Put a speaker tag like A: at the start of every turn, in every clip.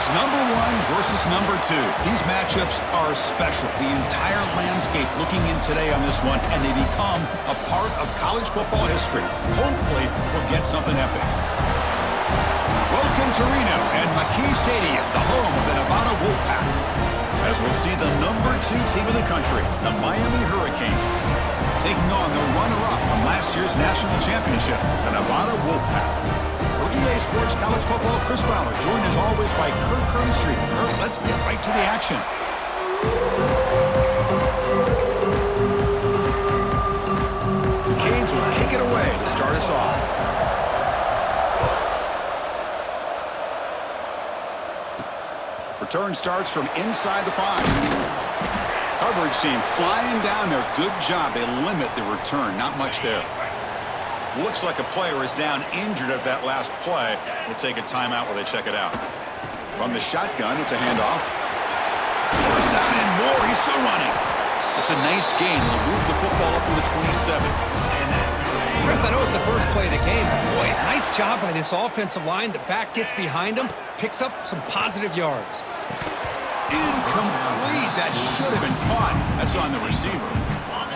A: It's number 1 versus number 2. These matchups are special. The entire landscape looking in today on this one, and they become a part of college football history. Hopefully, we'll get something epic. Welcome to Reno and McKee Stadium, the home of the Nevada Wolfpack. As we'll see the number 2 team in the country, the Miami Hurricanes, taking on the runner-up from last year's national championship, the Nevada Wolfpack. For EA Sports College Football, Chris Fowler, joined as always by Kirk Hermstreet. Kirk, let's get right to the action. The Canes will kick it away to start us off. Return starts from inside the 5. Coverage team flying down there. Good job. They limit the return. Not much there. Looks like a player is down injured at that last play. We'll take a timeout while they check it out. From the shotgun, it's a handoff. First down and more. He's still running. It's a nice gain. He'll move the football up to the 27.
B: Chris, I know it's the first play of the game, but boy, nice job by this offensive line. The back gets behind him, picks up some positive yards.
A: Incomplete. That should have been caught. That's on the receiver.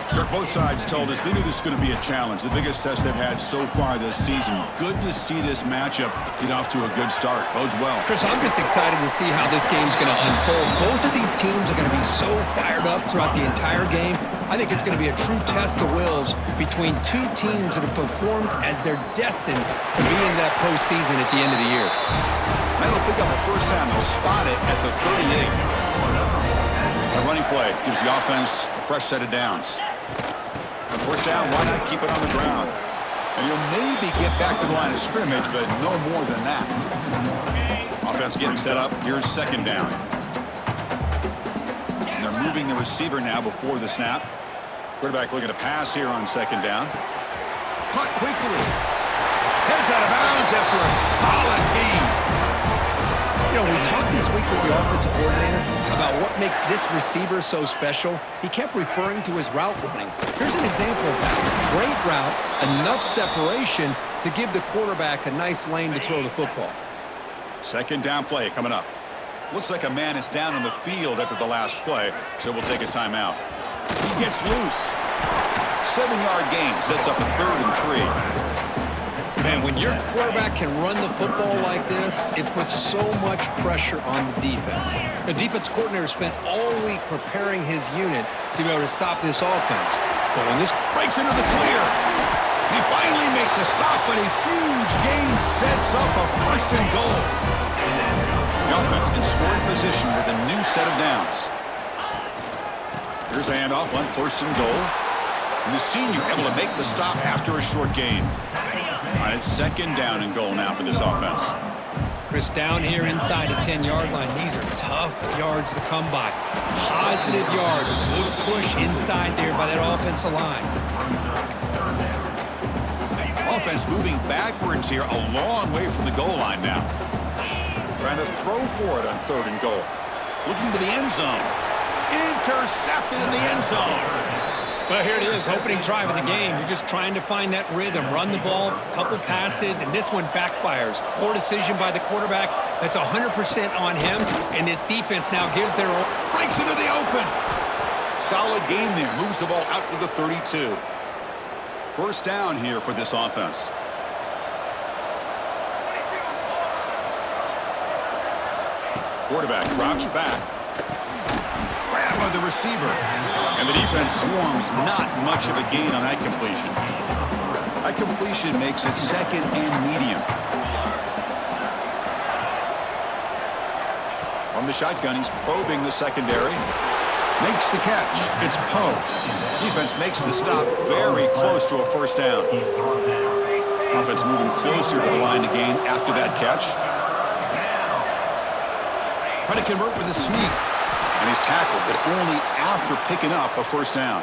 A: Kirk, both sides told us they knew this was going to be a challenge, the biggest test they've had so far this season. Good to see this matchup get off to a good start. Bodes well.
B: Chris, I'm just excited to see how this game's going to unfold. Both of these teams are going to be so fired up throughout the entire game. I think it's going to be a true test of wills between two teams that have performed as they're destined to be in that postseason at the end of the year.
A: That'll pick up a first down. They'll spot it at the 38. A running play gives the offense a fresh set of downs. On first down, why not keep it on the ground? And you'll maybe get back to the line of scrimmage, but no more than that. Offense getting set up. Here's second down. And they're moving the receiver now before the snap. Quarterback looking to pass here on second down. Caught quickly. Heads out of bounds after a solid gain.
B: You know, we talked this week with the offensive coordinator about what makes this receiver so special. He kept referring to his route running. Here's an example of that. Great route, enough separation to give the quarterback a nice lane to throw the football.
A: Second down play coming up. Looks like a man is down on the field after the last play, so we'll take a timeout. He gets loose. 7-yard gain sets up a 3rd and 3.
B: Man, when your quarterback can run the football like this, it puts so much pressure on the defense. The defense coordinator spent all week preparing his unit to be able to stop this offense. But when this
A: breaks into the clear, they finally make the stop, but a huge gain sets up a 1st and goal. The offense in scoring position with a new set of downs. Here's a handoff on 1st and goal. And the senior able to make the stop after a short gain. All right, it's 2nd down and goal now for this offense.
B: Chris, down here inside the 10-yard line, these are tough yards to come by. Positive yards, good push inside there by that offensive line.
A: Offense moving backwards here, a long way from the goal line now. Trying to throw for it on 3rd and goal. Looking to the end zone. Intercepted in the end zone.
B: Well, here it is, opening drive of the game. You're just trying to find that rhythm, run the ball, a couple passes, and this one backfires. Poor decision by the quarterback. That's 100% on him, and this defense now gives their own.
A: Breaks into the open. Solid gain there. Moves the ball out to the 32. First down here for this offense. Quarterback drops back. Grab by the receiver. And the defense swarms. Not much of a gain on that completion. That completion makes it 2nd and medium. From the shotgun, he's probing the secondary. Makes the catch. It's Poe. Defense makes the stop very close to a 1st down. Offense moving closer to the line to gain after that catch. Trying to convert with a sneak. And he's tackled, but only after picking up a 1st down.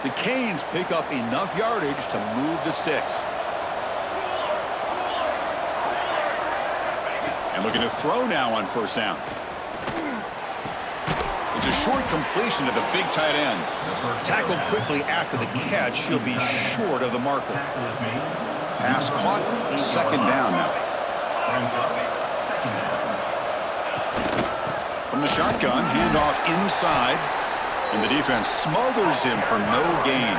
A: The Canes pick up enough yardage to move the sticks. And looking to throw now on 1st down. It's a short completion to the big tight end. Tackled quickly after the catch. He'll be short of the marker. Pass caught. 2nd down now. From the shotgun, handoff inside, and the defense smothers him for no gain.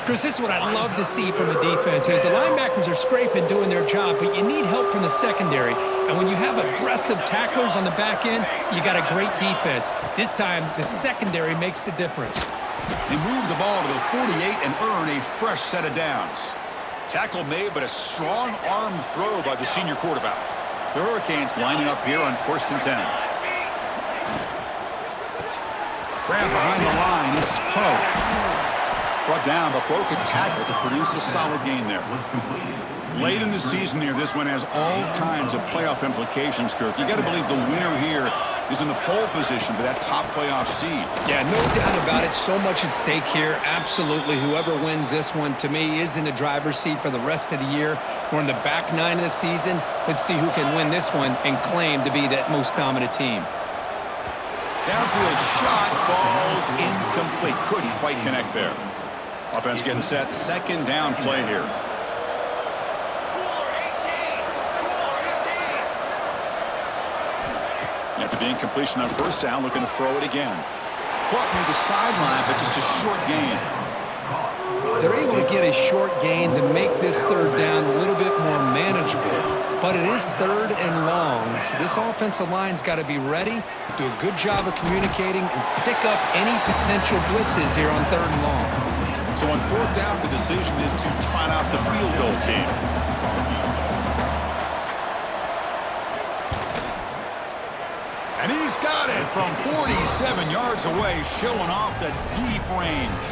B: Chris, this is what I'd love to see from the defense is the linebackers are scraping, doing their job, but you need help from the secondary. And when you have aggressive tacklers on the back end, you got a great defense. This time, the secondary makes the difference.
A: They move the ball to the 48 and earn a fresh set of downs. Tackle made, but a strong arm throw by the senior quarterback. The Hurricanes lining up here on 1st and 10. Grab behind the line, it's Poe. Brought down, but broke a tackle to produce a solid gain there. Late in the season here, this one has all kinds of playoff implications, Kirk. You got to believe the winner here is in the pole position for that top playoff seed.
B: Yeah, no doubt about it. So much at stake here. Absolutely. Whoever wins this one, to me, is in the driver's seat for the rest of the year. We're in the back nine of the season. Let's see who can win this one and claim to be that most dominant team.
A: Downfield shot falls incomplete. Couldn't quite connect there. Offense getting set. 2nd down play here. After the incompletion on 1st down, looking to throw it again. Caught near the sideline, but just a short gain.
B: They're able to get a short gain to make this 3rd down a little bit more manageable. But it is 3rd and long, so this offensive line's got to be ready, do a good job of communicating, and pick up any potential blitzes here on 3rd and long.
A: So on 4th down, the decision is to trot out the field goal team. And he's got it from 47 yards away, showing off the deep range.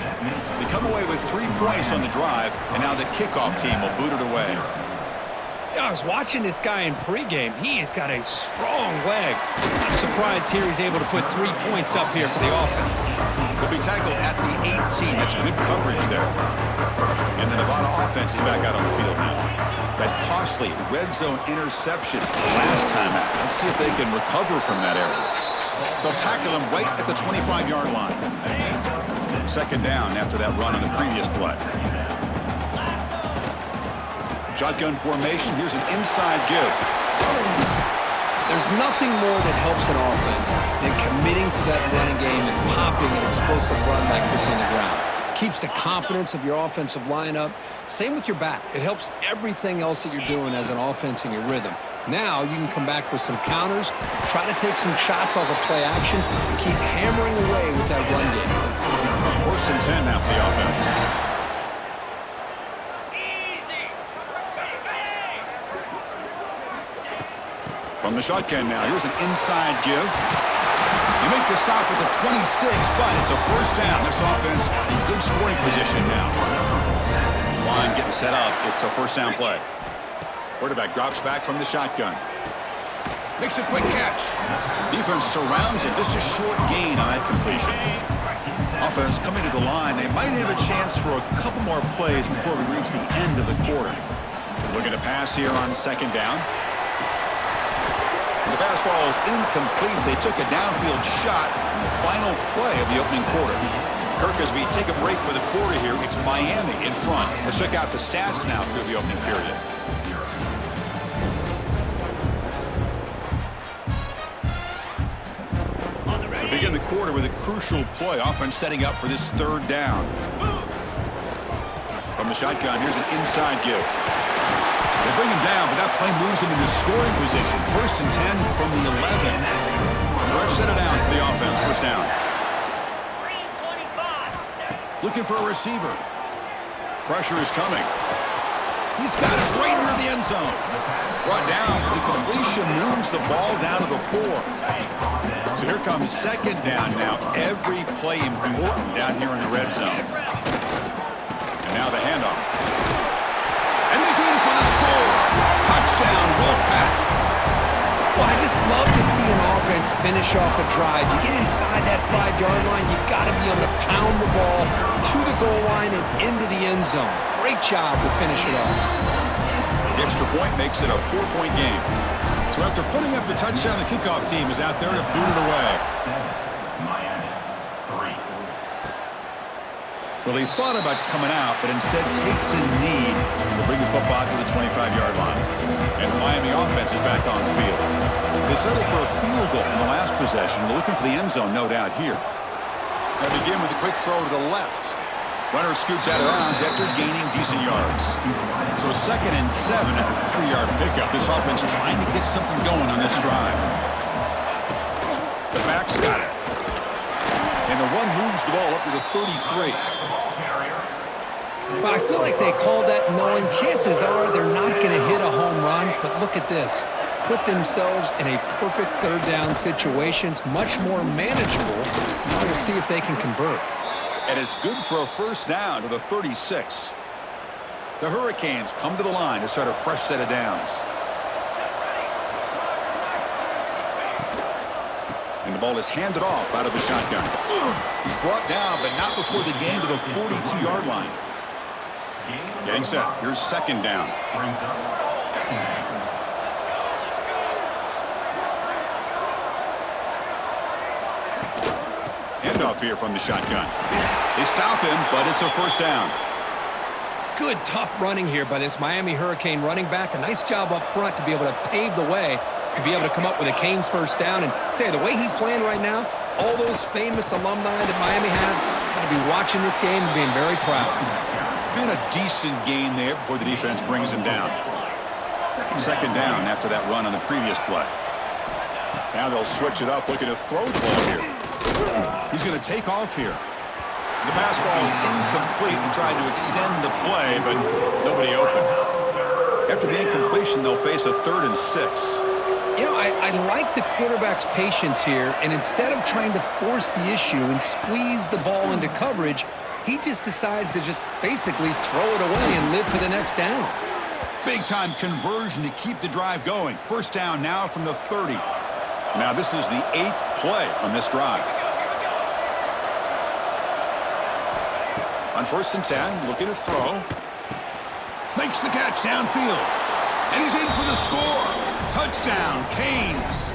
A: They come away with 3 points on the drive, and now the kickoff team will boot it away.
B: I was watching this guy in pregame. He has got a strong leg. I'm surprised here he's able to put 3 points up here for the offense.
A: He'll be tackled at the 18. That's good coverage there. And the Nevada offense is back out on the field now. That costly red zone interception last time out. Let's see if they can recover from that error. They'll tackle him right at the 25-yard line. 2nd down after that run on the previous play. Shotgun formation. Here's an inside give.
B: There's nothing more that helps an offense than committing to that running game and popping an explosive run like this on the ground. Keeps the confidence of your offensive lineup. Same with your back. It helps everything else that you're doing as an offense in your rhythm. Now you can come back with some counters, try to take some shots off of play action, and keep hammering away with that run game.
A: 1st and 10 now for the offense. From the shotgun now, here's an inside give. You make the stop at the 26, but it's a 1st down. This offense in good scoring position now. This line getting set up. It's a 1st down play. Quarterback drops back from the shotgun. Makes a quick catch. Defense surrounds him. Just a short gain on that completion. Offense coming to the line. They might have a chance for a couple more plays before we reach the end of the quarter. Looking to pass here on 2nd down. The pass ball is incomplete. They took a downfield shot in the final play of the opening quarter. Kirk, as we take a break for the quarter here, it's Miami in front. Let's check out the stats now through the opening period. We begin the quarter with a crucial play. Offense setting up for this 3rd down. From the shotgun, here's an inside give. They bring him down, but that play moves him into scoring position. 1st and 10 from the 11. Fresh set of downs for the offense. 1st down. Looking for a receiver. Pressure is coming. He's got it right near the end zone. Brought down. The completion moves the ball down to the 4. So here comes 2nd down now. Every play important down here in the red zone. And now the handoff. And he's in for the score. Touchdown, Wolfpack.
B: Well, I just love to see an offense finish off a drive. You get inside that 5-yard line, you've got to be able to pound the ball to the goal line and into the end zone. Great job to finish it off.
A: The extra point makes it a 4-point game. So after putting up the touchdown, the kickoff team is out there to boot it away. Well, he thought about coming out, but instead takes a knee to bring the football to the 25-yard line. And the Miami offense is back on the field. They settled for a field goal in the last possession. They're looking for the end zone, no doubt, here. They begin with a quick throw to the left. Runner scoots out of bounds after gaining decent yards. So 2nd and 7 after a 3-yard pickup. This offense trying to get something going on this drive. The back's got it. And the run moves the ball up to the 33.
B: Well, I feel like they called that knowing chances are they're not going to hit a home run. But look at this. Put themselves in a perfect 3rd down situations, much more manageable. Now we'll see if they can convert.
A: And it's good for a 1st down to the 36. The Hurricanes come to the line to start a fresh set of downs. And the ball is handed off out of the shotgun. He's brought down, but not before the gain to the 42-yard line. Getting set. Here's 2nd down. Handoff here from the shotgun. They stop him, but it's a 1st down.
B: Good, tough running here by this Miami Hurricane running back. A nice job up front to be able to pave the way, to be able to come up with a Canes 1st down. And tell you, the way he's playing right now, all those famous alumni that Miami have, got to be watching this game and being very proud.
A: Been a decent gain there before the defense brings him down. 2nd down after that run on the previous play. Now they'll switch it up, looking to throw the ball here. He's going to take off here. The pass ball is incomplete and trying to extend the play, but nobody open. After the incompletion, they'll face a 3rd and 6.
B: You know, I like the quarterback's patience here, and instead of trying to force the issue and squeeze the ball into coverage, he just decides to just basically throw it away and live for the next down.
A: Big-time conversion to keep the drive going. 1st down now from the 30. Now this is the 8th play on this drive. On 1st and 10, looking to throw. Makes the catch downfield. And he's in for the score. Touchdown, Canes.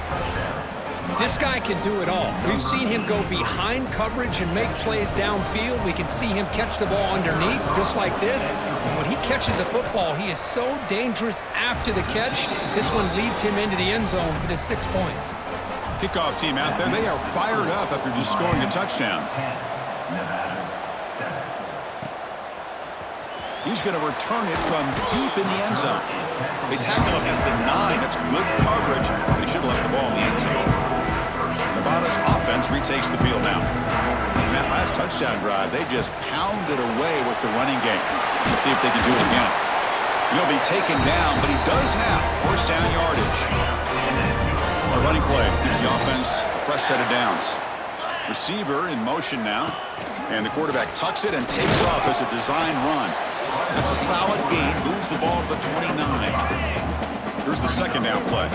B: This guy can do it all. We've seen him go behind coverage and make plays downfield. We can see him catch the ball underneath just like this. And when he catches a football, he is so dangerous after the catch. This one leads him into the end zone for the 6 points.
A: Kickoff team out there, they are fired up after just scoring a touchdown. He's going to return it from deep in the end zone. They tackle him at the 9. That's good coverage, but he should have left the ball in the end zone. Nevada's offense retakes the field now. In that last touchdown drive, they just pounded away with the running game. Let's see if they can do it again. He'll be taken down, but he does have 1st down yardage. A running play gives the offense a fresh set of downs. Receiver in motion now, and the quarterback tucks it and takes off as a design run. That's a solid gain, moves the ball to the 29. Here's the 2nd down play.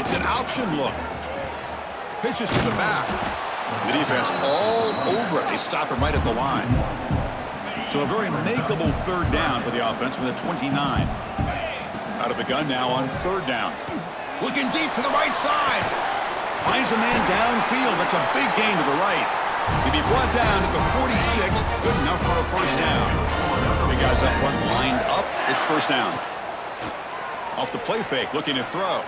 A: It's an option look. Pitches to the back. The defense all over it. They stop him right at the line. So a very makeable 3rd down for the offense with a 29. Out of the gun now on 3rd down. Looking deep to the right side. Finds a man downfield. That's a big gain to the right. He'll be brought down to the 46. Good enough for a 1st down. Big guys up front lined up. It's 1st down. Off the play fake, looking to throw.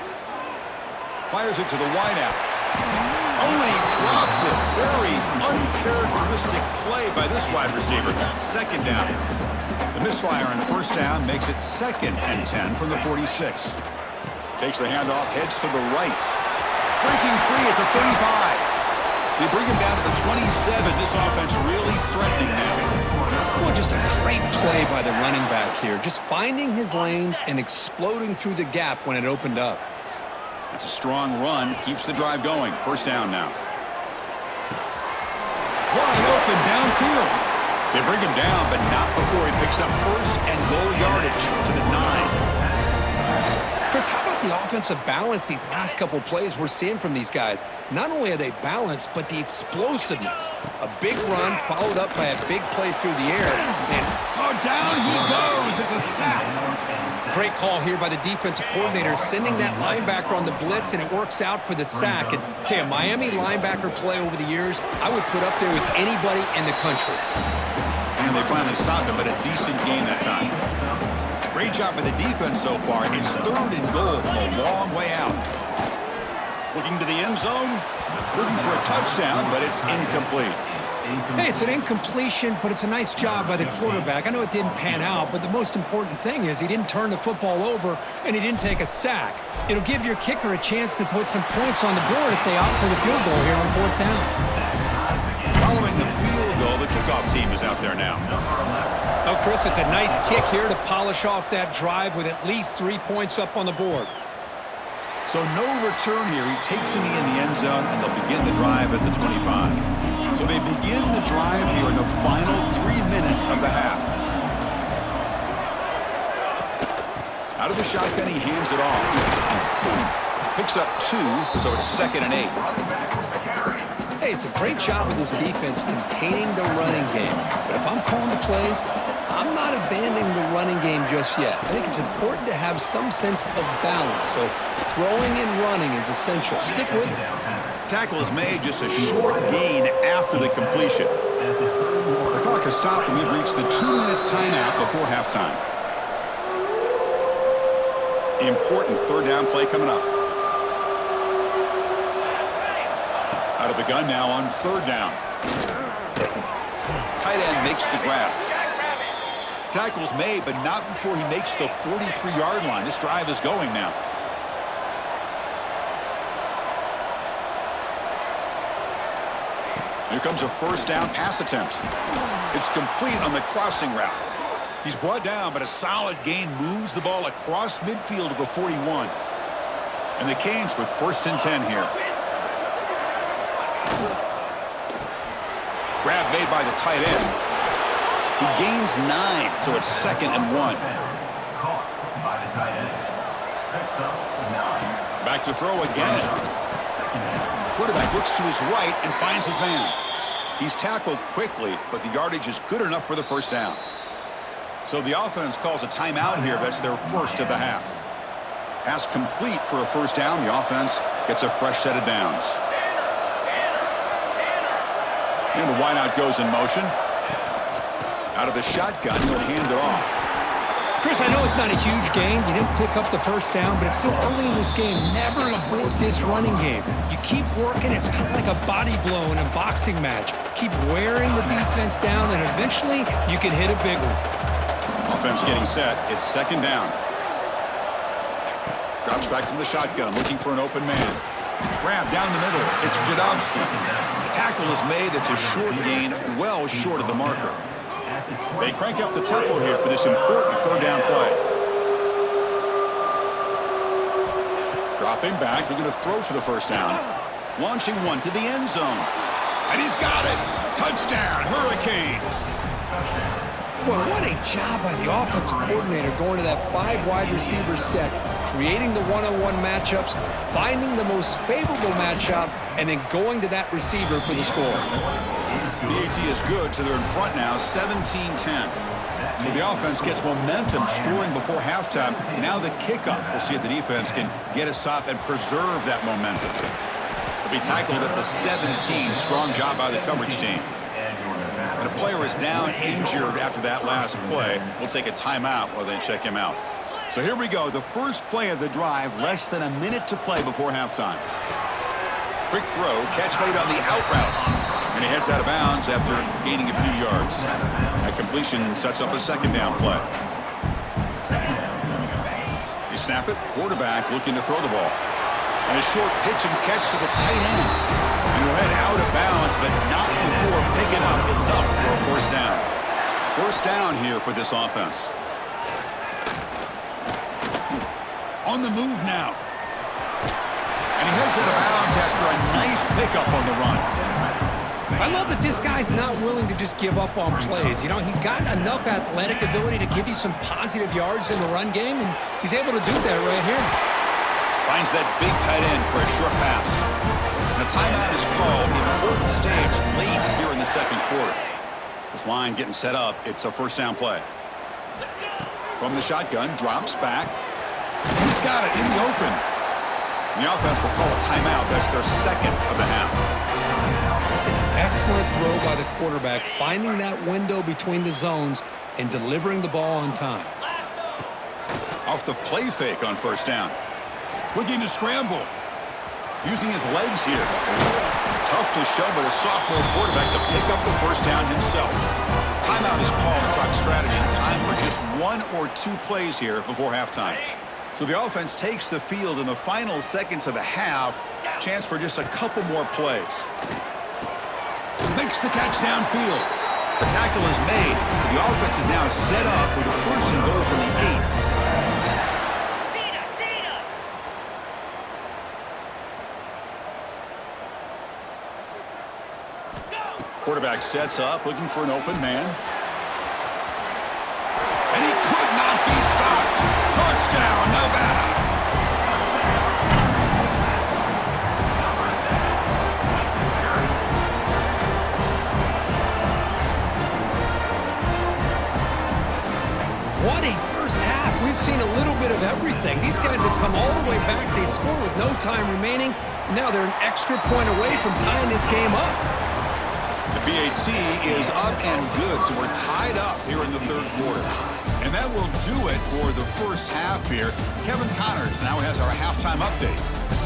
A: Fires it to the wideout. Only dropped it. Very uncharacteristic play by this wide receiver. 2nd down. The misfire on 1st down makes it 2nd and 10 from the 46. Takes the handoff, heads to the right. Breaking free at the 35. They bring him down to the 27. This offense really threatening now.
B: Well, just a great play by the running back here. Just finding his lanes and exploding through the gap when it opened up.
A: It's a strong run. Keeps the drive going. 1st down now. Wide open downfield. They bring him down, but not before he picks up 1st and goal yardage to the 9.
B: Chris, how about the offensive balance these last couple plays we're seeing from these guys? Not only are they balanced, but the explosiveness. A big run followed up by a big play through the air. And
A: down he goes. It's a sack.
B: Great call here by the defensive coordinator, sending that linebacker on the blitz, and it works out for the sack. And tell you, Miami linebacker play over the years, I would put up there with anybody in the country.
A: And they finally stopped him, but a decent game that time. Great job by the defense so far. It's 3rd and goal from a long way out. Looking to the end zone. Looking for a touchdown, but it's incomplete.
B: Hey, it's an incompletion, but it's a nice job by the quarterback. I know it didn't pan out, but the most important thing is he didn't turn the football over and he didn't take a sack. It'll give your kicker a chance to put some points on the board if they opt for the field goal here on 4th down.
A: Following the field goal, the kickoff team is out there now.
B: Oh, Chris, it's a nice kick here to polish off that drive with at least 3 points up on the board.
A: So no return here. He takes it in the end zone, and they'll begin the drive at the 25. So they begin the drive here in the final 3 minutes of the half. Out of the shotgun, he hands it off. Picks up 2, so it's 2nd and 8.
B: Hey, it's a great job of this defense containing the running game. But if I'm calling the plays, I'm not abandoning the running game just yet. I think it's important to have some sense of balance. So throwing and running is essential. Stick with it.
A: Tackle is made, just a short gain after the completion. The clock has stopped, and we've reached the 2-minute timeout before halftime. Important 3rd down play coming up. Out of the gun now on 3rd down. Tight end makes the grab. Tackle's made, but not before he makes the 43-yard line. This drive is going now. Here comes a 1st down pass attempt. It's complete on the crossing route. He's brought down, but a solid gain moves the ball across midfield to the 41. And the Canes with 1st and 10 here. Grab made by the tight end. He gains 9, so it's 2nd and 1. Back to throw again. Quarterback looks to his right and finds his man. He's tackled quickly, but the yardage is good enough for the 1st down. So the offense calls a timeout here. That's their 1st of the half. Pass complete for a 1st down. The offense gets a fresh set of downs. And the wideout goes in motion. Out of the shotgun, he'll hand it off.
B: Chris, I know it's not a huge gain. You didn't pick up the 1st down, but it's still early in this game. Never abort this running game. You keep working. It's kind of like a body blow in a boxing match. Keep wearing the defense down, and eventually you can hit a big one.
A: Offense getting set. It's 2nd down. Drops back from the shotgun, looking for an open man. Grab down the middle. It's Jadowski. The tackle is made. It's a short gain, well short of the marker. They crank up the tempo here for this important 3rd down play. Dropping back, they're going to throw for the 1st down. Launching one to the end zone. And he's got it. Touchdown, Hurricanes.
B: Boy, what a job by the offensive coordinator going to that 5 wide receiver set, creating the one-on-one matchups, finding the most favorable matchup, and then going to that receiver for the score.
A: BAT is good, so they're in front now, 17-10. So the offense gets momentum, scoring before halftime. Now the kickoff. We'll see if the defense can get a stop and preserve that momentum. They'll be tackled at the 17. Strong job by the coverage team. And a player is down, injured after that last play. We'll take a timeout while they check him out. So here we go, the first play of the drive, less than a minute to play before halftime. Quick throw, catch made on the out route. And he heads out of bounds after gaining a few yards. That completion sets up a 2nd down play. You snap it, quarterback looking to throw the ball. And a short pitch and catch to the tight end. And he'll head out of bounds, but not before picking up enough for a 1st down. 1st down here for this offense. On the move now. And he heads out of bounds after a nice pickup on the run.
B: I love that this guy's not willing to just give up on plays. You know, he's got enough athletic ability to give you some positive yards in the run game, and he's able to do that right here.
A: Finds that big tight end for a short pass. And a timeout is called. Important stage late here in the 2nd quarter. This line getting set up. It's a 1st down play. From the shotgun, drops back. He's got it in the open. The offense will call a timeout. That's their 2nd of the half.
B: That's an excellent throw by the quarterback, finding that window between the zones and delivering the ball on time.
A: Off the play fake on first down. Looking to scramble. Using his legs here. Tough to show, but a sophomore quarterback to pick up the first down himself. Timeout is called to talk strategy. Time for just 1 or 2 plays here before halftime. So the offense takes the field in the final seconds of the half. Chance for just a couple more plays. Makes the catch downfield. The tackle is made. The offense is now set up with a first and goal from the 8. Quarterback sets up, looking for an open man. And he could not be stopped. Touchdown, Nevada.
B: What a first half. We've seen a little bit of everything. These guys have come all the way back. They score with no time remaining. Now they're an extra point away from tying this game up.
A: The BAT is up and good, so we're tied up here in the third quarter. And that will do it for the first half here. Kevin Connors now has our halftime update.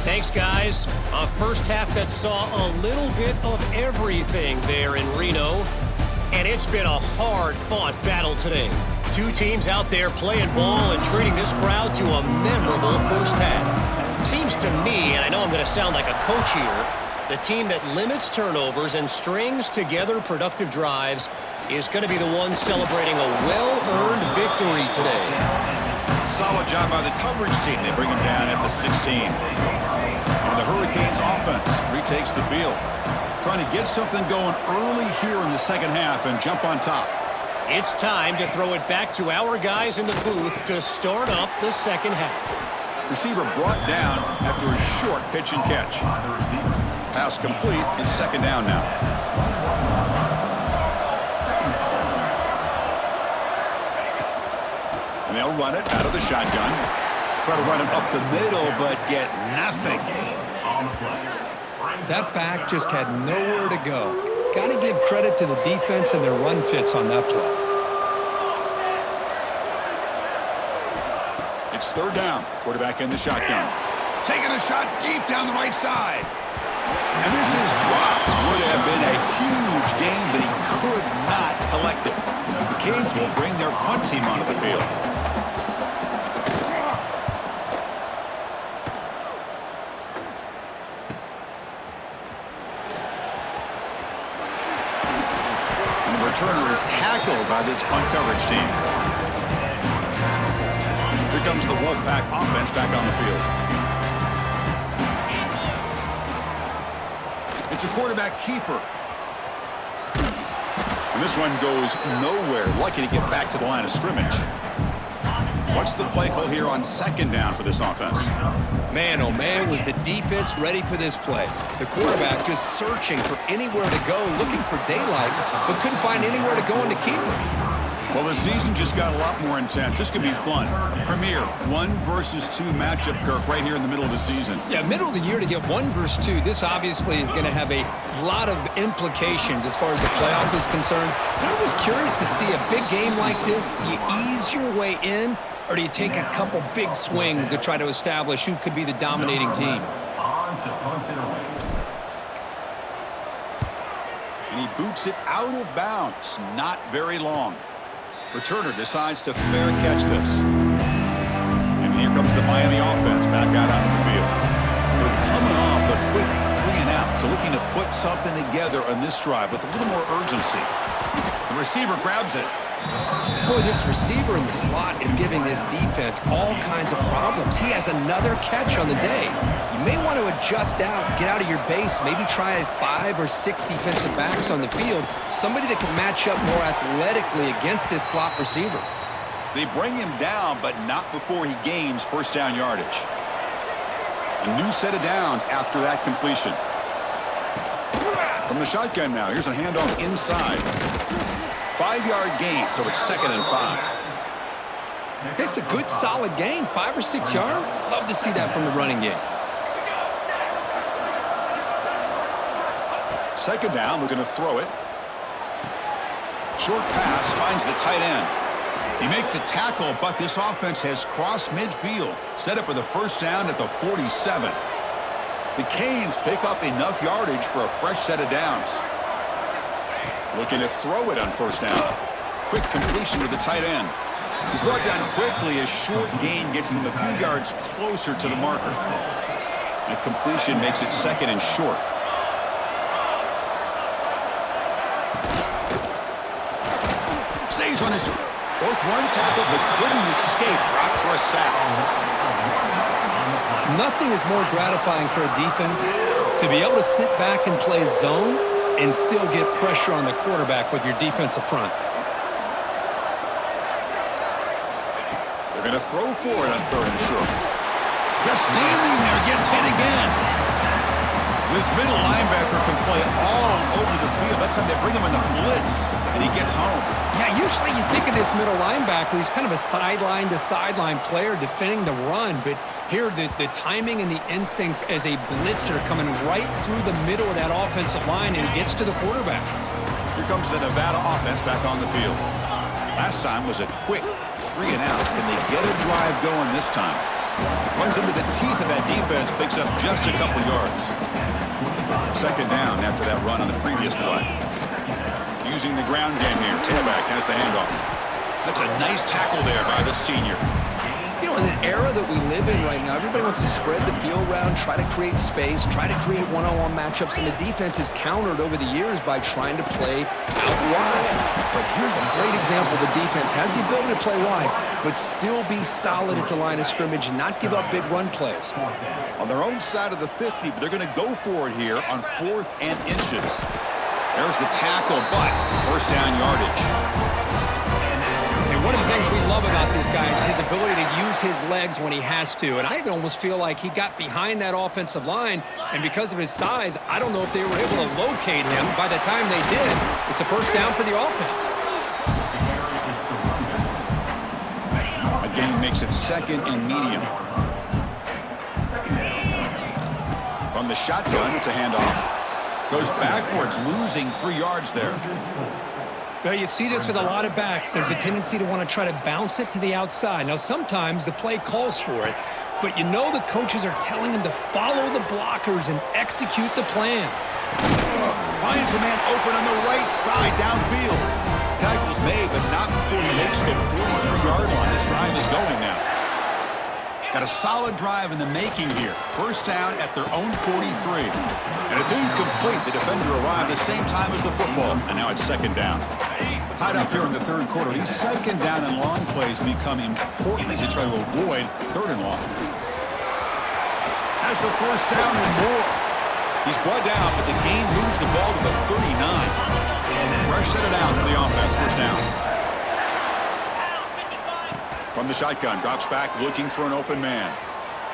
C: Thanks, guys. A first half that saw a little bit of everything there in Reno. And it's been a hard-fought battle today. 2 teams out there playing ball and treating this crowd to a memorable first half. Seems to me, and I know I'm going to sound like a coach here, the team that limits turnovers and strings together productive drives is going to be the one celebrating a well-earned victory today.
A: Solid job by the coverage team. They bring him down at the 16. And the Hurricanes offense retakes the field. Trying to get something going early here in the second half and jump on top.
C: It's time to throw it back to our guys in the booth to start up the second half.
A: Receiver brought down after a short pitch and catch. Pass complete, and second down now. And they'll run it out of the shotgun. Try to run it up the middle, but get nothing.
B: That back just had nowhere to go. Got to give credit to the defense and their run fits on that play.
A: It's third down. Quarterback in the shotgun. Taking a shot deep down the right side. And this is dropped. Would have been a huge gain, but he could not collect it. The Canes will bring their punt team onto the field. And the returner is tackled by this punt coverage team. Here comes the Wolfpack offense back on the field. It's a quarterback keeper. And this one goes nowhere. Lucky to get back to the line of scrimmage. What's the play call here on second down for this offense?
B: Man, oh man, was the defense ready for this play. The quarterback just searching for anywhere to go, looking for daylight, but couldn't find anywhere to go in the keeper.
A: Well, the season just got a lot more intense. This could be fun. A premier 1 versus 2 matchup, Kirk, right here in the middle of the season.
B: Yeah, middle of the year to get 1 versus 2. This obviously is going to have a lot of implications as far as the playoff is concerned. And I'm just curious to see a big game like this. Do you ease your way in, or do you take a couple big swings to try to establish who could be the dominating team?
A: And he boots it out of bounds. Not very long. Returner decides to fair catch this. And here comes the Miami offense back out onto the field. They're coming off a quick 3-and-out, so looking to put something together on this drive with a little more urgency. The receiver grabs it.
B: Boy, this receiver in the slot is giving this defense all kinds of problems. He has another catch on the day. You may want to adjust out, get out of your base, maybe try 5 or 6 defensive backs on the field, somebody that can match up more athletically against this slot receiver.
A: They bring him down, but not before he gains first down yardage. A new set of downs after that completion. From the shotgun now, here's a handoff inside. 5-yard gain, so it's 2nd and 5.
B: It's a good, solid gain. 5 or 6 yards. Love to see that from the running game.
A: Second down, we're going to throw it. Short pass finds the tight end. He made the tackle, but this offense has crossed midfield, set up with a first down at the 47. The Canes pick up enough yardage for a fresh set of downs. Looking to throw it on first down. Quick completion to the tight end. He's brought down quickly as short gain gets them a few yards closer to the marker. A completion makes it second and short. Stays on his feet. Broke one tackle but couldn't escape. Dropped for a sack.
B: Nothing is more gratifying for a defense to be able to sit back and play zone and still get pressure on the quarterback with your defensive front.
A: They're going to throw for it on third and short. Just standing there, gets hit again. This middle linebacker can play all over the field. That's how they bring him in the blitz, and he gets home.
B: Yeah, usually you think of this middle linebacker, he's kind of a sideline-to-sideline player defending the run, but here the timing and the instincts as a blitzer coming right through the middle of that offensive line, and he gets to the quarterback.
A: Here comes the Nevada offense back on the field. Last time was a quick 3 and out. Can they get a drive going this time? Runs into the teeth of that defense, picks up just a couple yards. Second down after that run on the previous play. Using the ground game here. Tailback has the handoff. That's a nice tackle there by the senior.
B: You know, in an era that we live in right now, everybody wants to spread the field around, try to create space, try to create one-on-one matchups, and the defense is countered over the years by trying to play out wide. But here's a great example. The defense has the ability to play wide, but still be solid at the line of scrimmage and not give up big run plays.
A: On their own side of the 50, but they're going to go for it here on 4th and inches. There's the tackle, but first down yardage.
B: And one of the things we love about this guy is his ability to use his legs when he has to. And I almost feel like he got behind that offensive line, and because of his size, I don't know if they were able to locate him. By the time they did, it's a first down for the offense.
A: Again, makes it second and medium. From the shotgun, it's a handoff. Goes backwards, losing 3 yards there.
B: Well, you see this with a lot of backs. There's a tendency to want to try to bounce it to the outside. Now, sometimes the play calls for it, but you know the coaches are telling them to follow the blockers and execute the plan.
A: Finds a man open on the right side downfield. Tackle's made, but not before he makes the 43-yard line. This drive is going now. Got a solid drive in the making here. First down at their own 43. And it's incomplete. The defender arrived the same time as the football. And now it's second down. Tied up here in the third quarter. These second down and long plays become important as they try to avoid third and long. Has the first down and more. He's brought down, but the game moves the ball to the 39. Fresh set of downs for the offense. First down. From the shotgun, drops back, looking for an open man.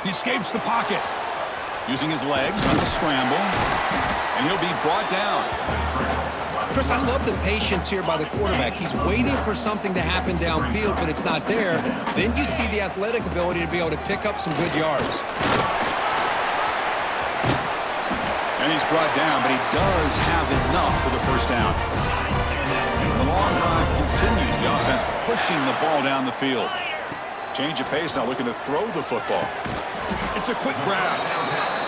A: He escapes the pocket, using his legs on the scramble, and he'll be brought down.
B: Chris, I love the patience here by the quarterback. He's waiting for something to happen downfield, but it's not there. Then you see the athletic ability to be able to pick up some good yards.
A: And he's brought down, but he does have enough for the first down. The long drive continues, the offense pushing the ball down the field. Change of pace now, looking to throw the football. It's a quick grab.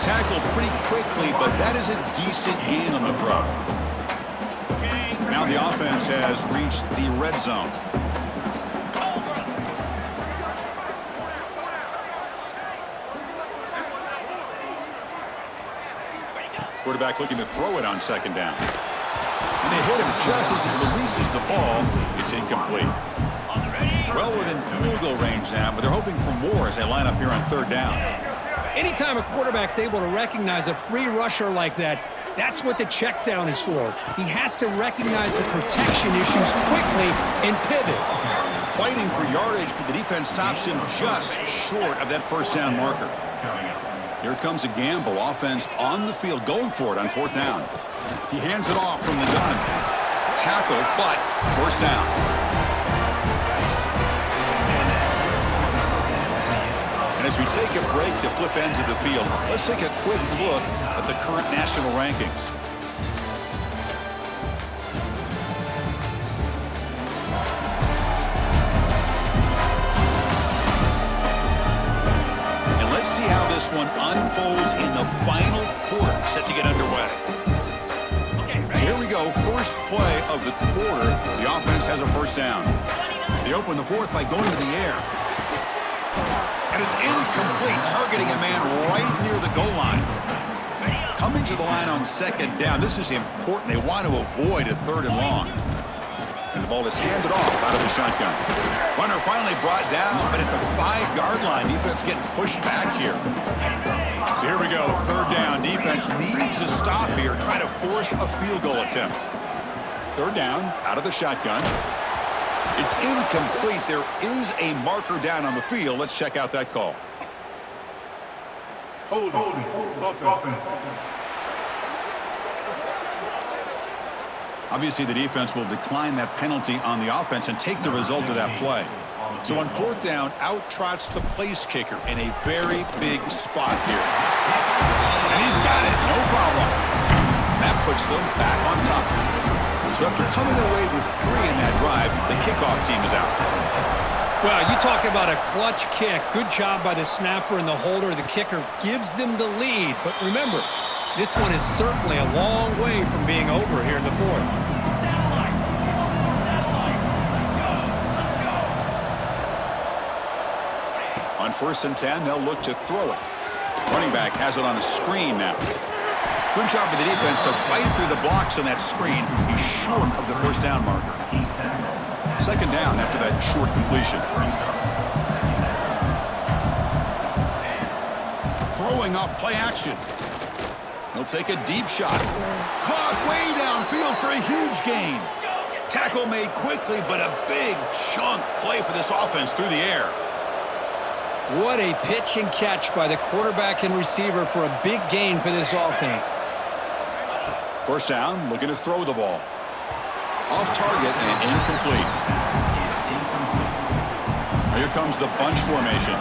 A: Tackled pretty quickly, but that is a decent gain on the throw. Now the offense has reached the red zone. Quarterback looking to throw it on second down. And they hit him just as he releases the ball. It's incomplete. Well within field goal range now, but they're hoping for more as they line up here on third down.
B: Anytime a quarterback's able to recognize a free rusher like that, that's what the check down is for. He has to recognize the protection issues quickly and pivot.
A: Fighting for yardage, but the defense stops him just short of that first down marker. Here comes a gamble. Offense on the field, going for it on fourth down. He hands it off from the gun. Tackle, but first down. And as we take a break to flip ends of the field, let's take a quick look at the current national rankings. one unfolds in the final quarter, set to get underway. So here we go, first play of the quarter. The offense has a first down. They open the fourth by going to the air. And it's incomplete, targeting a man right near the goal line. Coming to the line on second down, this is important. They want to avoid a third and long. And the ball is handed off out of the shotgun. Runner finally brought down, but at the 5-yard line, defense getting pushed back here. So here we go, third down. Defense needs a stop here, trying to force a field goal attempt. Third down, out of the shotgun. It's incomplete. There is a marker down on the field. Let's check out that call.
D: Hold on.
A: Obviously, the defense will decline that penalty on the offense and take the result of that play. So on fourth down, out trots the place kicker in a very big spot here. And he's got it, no problem. That puts them back on top. So after coming away with 3 in that drive, the kickoff team is out.
B: Well, you talk about a clutch kick. Good job by the snapper and the holder. The kicker gives them the lead. But remember, this one is certainly a long way from being over here in the fourth.
A: On 1st and 10, they'll look to throw it. Running back has it on a screen now. Good job by the defense to fight through the blocks on that screen. He's short of the first down marker. Second down after that short completion. Throwing up play action. He'll take a deep shot. Caught way downfield for a huge gain. Tackle made quickly, but a big chunk play for this offense through the air.
B: What a pitch and catch by the quarterback and receiver for a big gain for this offense.
A: First down, looking to throw the ball. Off target and incomplete. Here comes the bunch formation.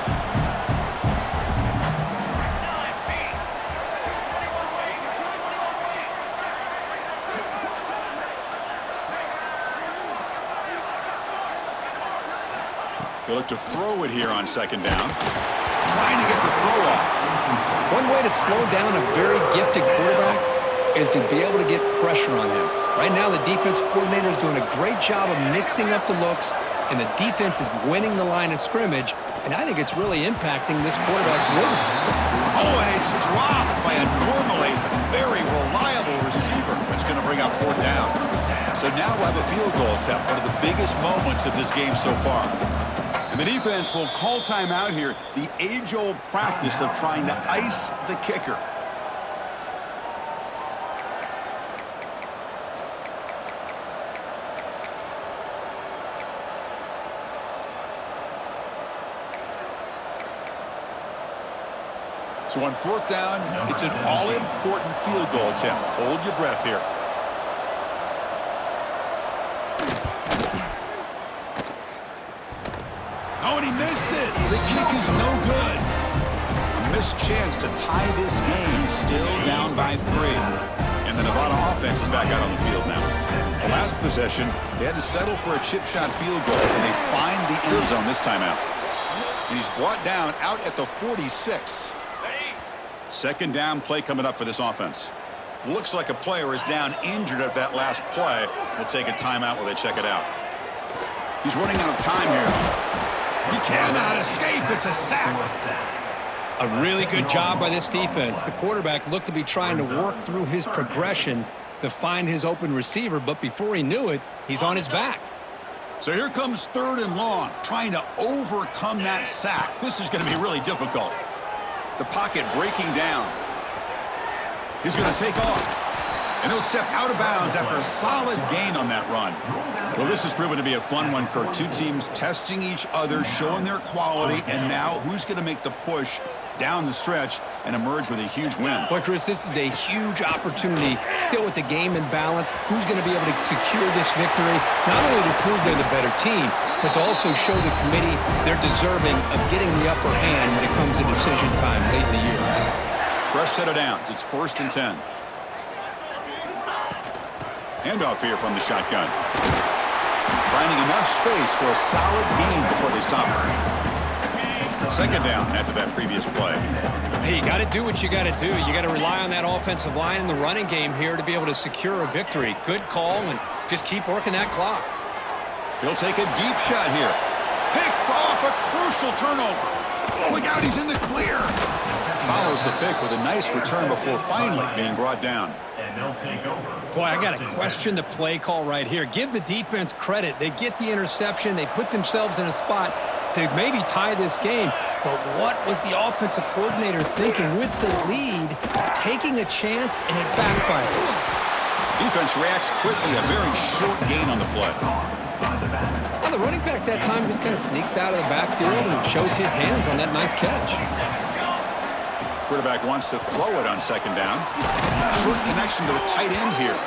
A: They look to throw it here on second down. Trying to get the throw off.
B: One way to slow down a very gifted quarterback is to be able to get pressure on him. Right now, the defense coordinator is doing a great job of mixing up the looks, and the defense is winning the line of scrimmage, and I think it's really impacting this quarterback's rhythm.
A: Oh, and it's dropped by a normally very reliable receiver. It's going to bring up fourth down. So now we'll have a field goal attempt, one of the biggest moments of this game so far. And the defense will call timeout here, the age-old practice of trying to ice the kicker. So on fourth down, it's an all-important field goal attempt. Hold your breath here. Oh, and he missed it. The kick is no good. A missed chance to tie this game, still down by 3. And the Nevada offense is back out on the field now. The last possession, they had to settle for a chip shot field goal, and they find the end zone this time out. And he's brought down out at the 46. Second down play coming up for this offense. Looks like a player is down injured at that last play. We'll take a timeout while they check it out. He's running out of time here. He cannot escape. It's a sack.
B: A really good job by this defense. The quarterback looked to be trying to work through his progressions to find his open receiver, but before he knew it, he's on his back.
A: So here comes third and long, trying to overcome that sack. This is going to be really difficult. The pocket breaking down. He's going to take off. And he'll step out of bounds after a solid gain on that run. Well, this has proven to be a fun one, Kurt. Two teams testing each other, showing their quality, and now who's going to make the push down the stretch and emerge with a huge win?
B: Well, Chris, this is a huge opportunity. Still with the game in balance, who's going to be able to secure this victory, not only to prove they're the better team, but to also show the committee they're deserving of getting the upper hand when it comes to decision time late in the year.
A: Fresh set of downs. It's 1st and 10. Handoff here from the shotgun. Finding enough space for a solid gain before they stop her. Second down after that previous play.
B: Hey, you got to do what you got to do. You got to rely on that offensive line in the running game here to be able to secure a victory. Good call, and just keep working that clock.
A: He'll take a deep shot here. Picked off, a crucial turnover. Look out, he's in the clear. Follows the pick with a nice return before finally being brought down.
B: Boy, I got to question the play call right here. Give the defense credit. They get the interception. They put themselves in a spot to maybe tie this game. But what was the offensive coordinator thinking with the lead, taking a chance, and it backfired?
A: Defense reacts quickly, a very short gain on the play.
B: Well, the running back that time just kind of sneaks out of the backfield and shows his hands on that nice catch.
A: Quarterback wants to throw it on second down. Short connection to the tight end here.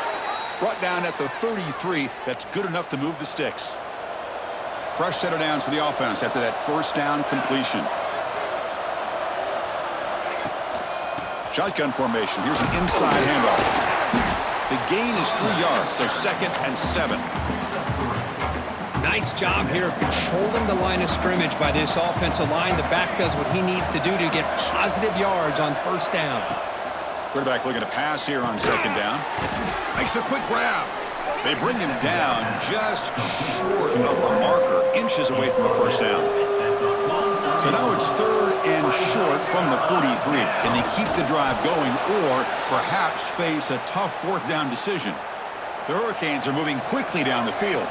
A: Brought down at the 33. That's good enough to move the sticks. Fresh set of downs for the offense after that first down completion. Shotgun formation. Here's an inside handoff. The gain is 3 yards, so 2nd and 7.
B: Nice job here of controlling the line of scrimmage by this offensive line. The back does what he needs to do to get positive yards on first down.
A: Quarterback looking to pass here on second down. Makes a quick grab. They bring him down just short of the marker, inches away from the first down. So now it's 3rd and short from the 43. Can they keep the drive going or perhaps face a tough 4th down decision? The Hurricanes are moving quickly down the field.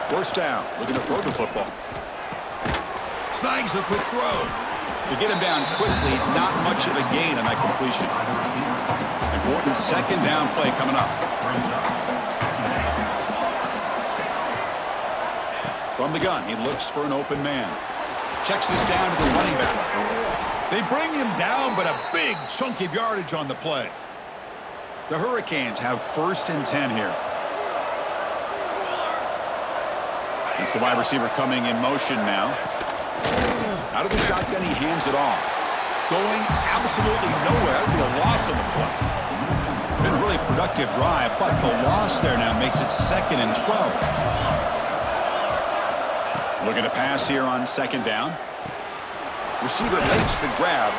A: First down, looking to throw the football. Snags a quick throw. To get him down quickly, not much of a gain on that completion. Important second down play coming up. From the gun, he looks for an open man. Checks this down to the running back. They bring him down, but a big chunk of yardage on the play. The Hurricanes have 1st and 10 here. It's the wide receiver coming in motion now. Out of the shotgun, he hands it off. Going absolutely nowhere. That would be a loss on the play. Been a really productive drive, but the loss there now makes it 2nd and 12. Looking to pass here on second down. Receiver makes the grab.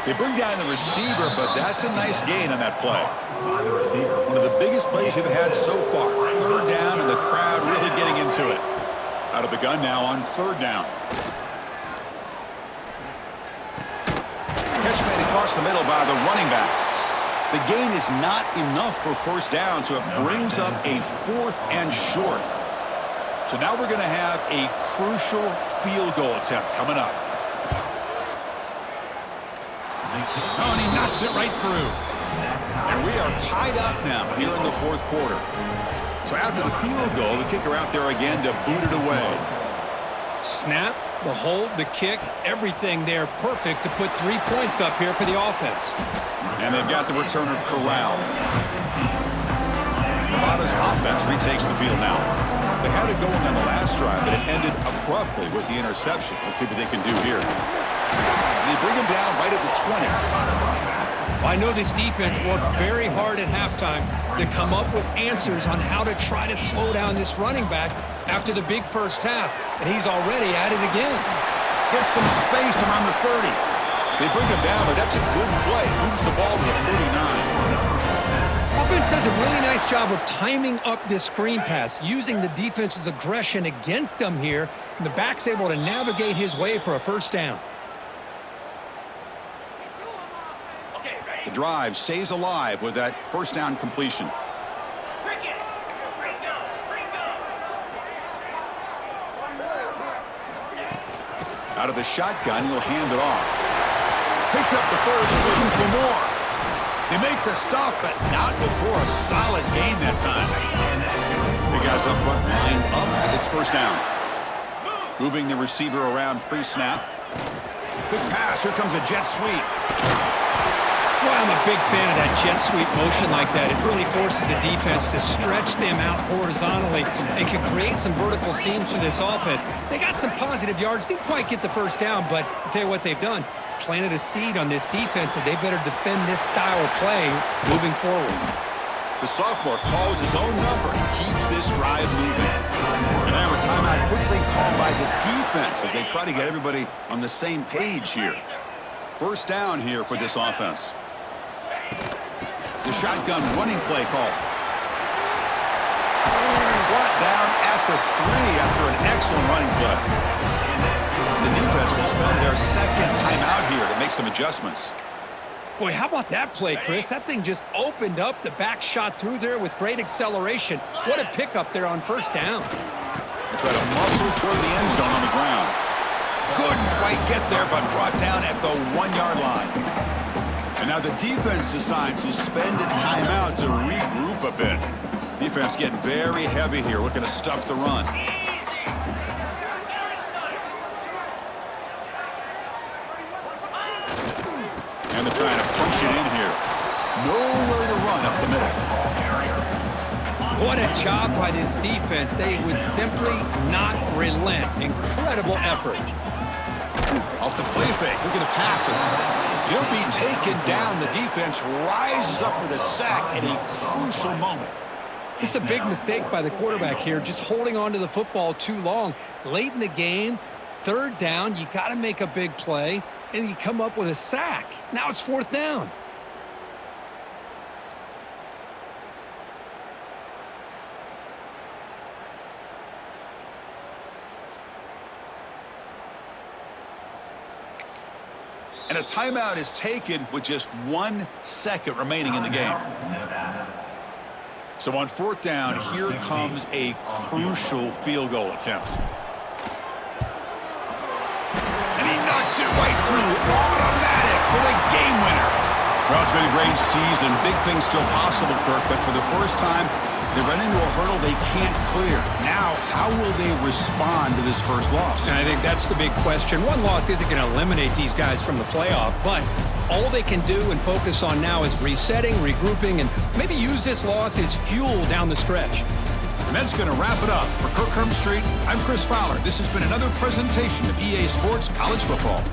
A: They bring down the receiver, but that's a nice gain on that play. One of the biggest plays we've had so far. 3rd down, and the crowd really getting into it. Out of the gun now on 3rd down. Catch made across the middle by the running back. The gain is not enough for first down, so it brings up a 4th and short. So now we're going to have a crucial field goal attempt coming up. Oh, and he knocks it right through. And we are tied up now here in the 4th quarter. So after the field goal, the kicker out there again to boot it away.
B: Snap, the hold, the kick, everything there perfect to put 3 points up here for the offense.
A: And they've got the returner corralled. Nevada's offense retakes the field now. They had it going on the last drive, but it ended abruptly with the interception. Let's see what they can do here. They bring him down right at the 20.
B: I know this defense worked very hard at halftime to come up with answers on how to try to slow down this running back after the big first half, and he's already at it again.
A: Gets some space around the 30. They bring him down, but that's a good play. Moves the ball to the 39.
B: Offense does a really nice job of timing up this screen pass, using the defense's aggression against them here, and the back's able to navigate his way for a first down.
A: The drive stays alive with that first down completion. Out of the shotgun, he'll hand it off. Picks up the first, looking for more. They make the stop, but not before a solid gain that time. The guys up front lined up. It's first down. Moving the receiver around pre-snap. Big pass. Here comes a jet sweep.
B: Boy, I'm a big fan of that jet sweep motion like that. It really forces the defense to stretch them out horizontally and can create some vertical seams for this offense. They got some positive yards. Didn't quite get the first down, but I'll tell you what they've done. Planted a seed on this defense, and they better defend this style of play moving forward.
A: The sophomore calls his own number and keeps this drive moving. And now a timeout quickly called by the defense as they try to get everybody on the same page here. First down here for this offense. The shotgun running play call. Brought down at the 3 after an excellent running play. The defense will spend their second timeout here to make some adjustments.
B: Boy, how about that play, Chris? That thing just opened up. The back shot through there with great acceleration. What a pickup there on first down.
A: They try to muscle toward the end zone on the ground. Couldn't quite get there, but brought down at the 1-yard line. And now the defense decides to spend a timeout to regroup a bit. Defense getting very heavy here, looking to stuff the run. And they're trying to punch it in here. Nowhere to run up the middle.
B: What a job by this defense. They would simply not relent. Incredible effort.
A: Off the play fake, look at the passing. He'll be taken down. The defense rises up with a sack at a crucial moment.
B: This is a big mistake by the quarterback here, just holding on to the football too long. Late in the game, third down, you got to make a big play, and you come up with a sack. Now it's fourth down.
A: And a timeout is taken with just 1 second remaining in the game. So on fourth down, here comes a crucial field goal attempt. And he knocks it right through. Automatic for the game winner. Well, it's been a great season. Big things still possible, Kirk, but for the first time, they run into a hurdle they can't clear. Now, how will they respond to this first loss?
B: And I think that's the big question. One loss isn't going to eliminate these guys from the playoff, but all they can do and focus on now is resetting, regrouping, and maybe use this loss as fuel down the stretch.
A: And that's going to wrap it up. For Kirk Street, I'm Chris Fowler. This has been another presentation of EA Sports College Football.